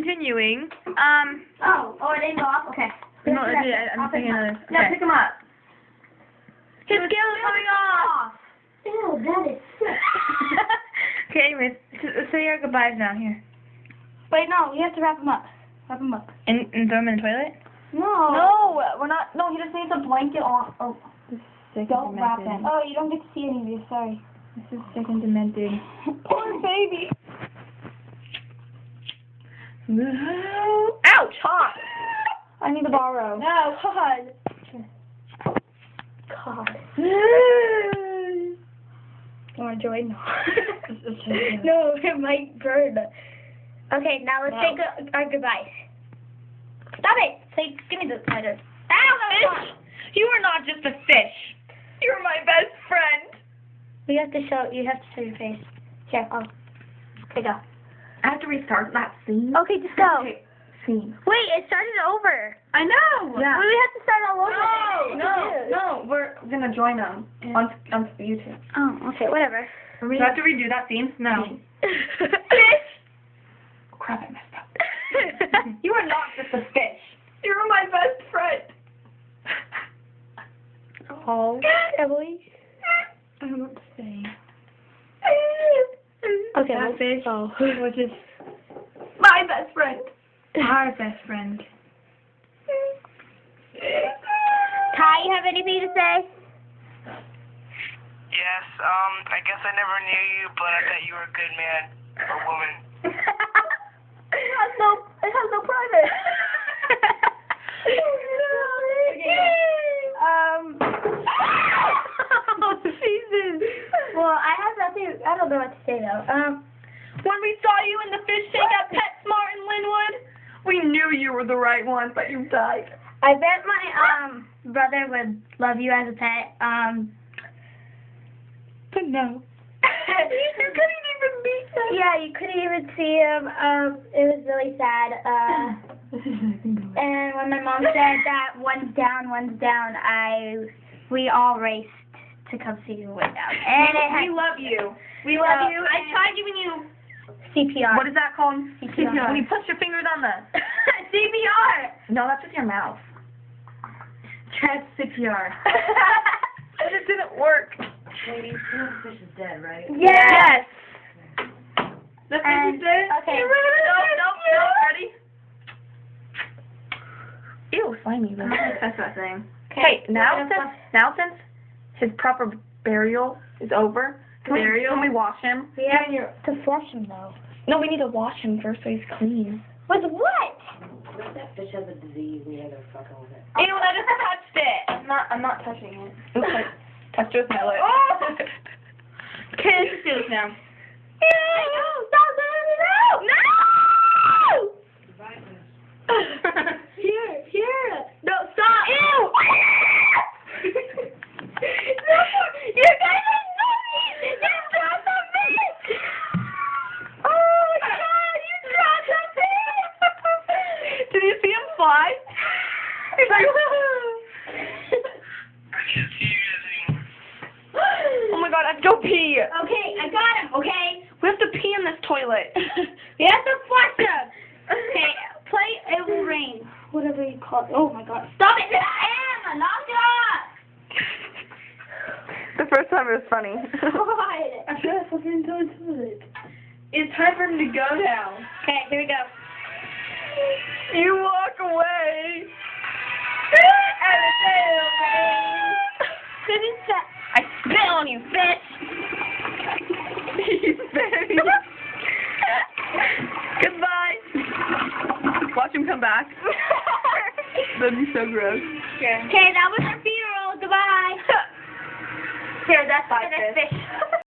continuing. Oh, it didn't go off? Okay. No, I'm thinking of this. No, Okay. pick him up. His scale is coming off! Ew, that is sick. Okay, anyways, say your goodbyes now, here. Wait, no, we have to wrap him up. Wrap him up. And throw him in the toilet? No. No, we're not. No, he just needs a blanket on. Oh, Don't wrap him. Oh, you don't get to see any of these, sorry. This is sick and demented. Poor baby. Ouch! Hot! I need to borrow. No, God. God. You want to join? No, it might burn. Okay, now let's say our goodbyes. Stop it! Say, give me the lighter. Ow, Fish! You are not just a fish. You're my best friend. You have to show your face. Here, okay, go. I have to restart that scene. Okay, just go. Okay, scene. Wait, it started over. I know. Yeah. We have to start all over. No, we're gonna join them on YouTube. Oh, okay, whatever. Do I have to redo that scene? No. Fish! Oh, crap, I messed up. You are not just a fish. You're my best friend. Oh, Emily. I don't know what to say. Okay, That let's fish go. was just my best friend. Our best friend. Ty, you have anything to say? Yes, I guess I never knew you, but I bet you were a good man or woman. It has no private. Oh, Jesus. Well, I have nothing. I don't know what to say though. When we saw you in the fish tank at PetSmart in Linwood, we knew you were the right one, but you died. I bet my brother would love you as a pet. But no. You couldn't even meet him. Yeah, you couldn't even see him. It was really sad. And when my mom said that one's down, we all raced to come see you way down. And We love you. we love you. I tried giving you, CPR. what is that called? CPR. When you push your fingers on the... CPR. No, that's with your mouth. Chest CPR. But it didn't work. Ladies, the fish is dead, right? Yes. The fish And- is dead? okay. No, ready? Ew, slimy. I'm not gonna touch that thing. Hey, now since his proper burial is over, can we wash him? We have to flush him though. No, we need to wash him first so he's clean. With what? What if that fish has a disease and they're fucking with it? Ew, I just touched it. I'm not touching it. Oops, I touched it with my lips. Oh! Okay, let's do this now. No! Here. No, stop. Ew. No, you guys are naughty. You dropped the fish. Oh my God, you dropped the fish. Did you see him fly? Oh my God, I have to go pee. Okay, I got him. Okay. We have to pee in this toilet. We have to flush him. Okay, play It Will Rain. Whatever you call it. Oh my God. Stop it. Emma, knock it off. The first time it was funny. God. I feel like fucking into the toilet. It's time for him to go now. Okay, here we go. You walk away. And it's Will rain. Finish that. I spit on you, bitch. He's very... Goodbye. Watch him come back. That'd be so gross. Okay, that was our funeral. Goodbye. Here, that's Bye, fish.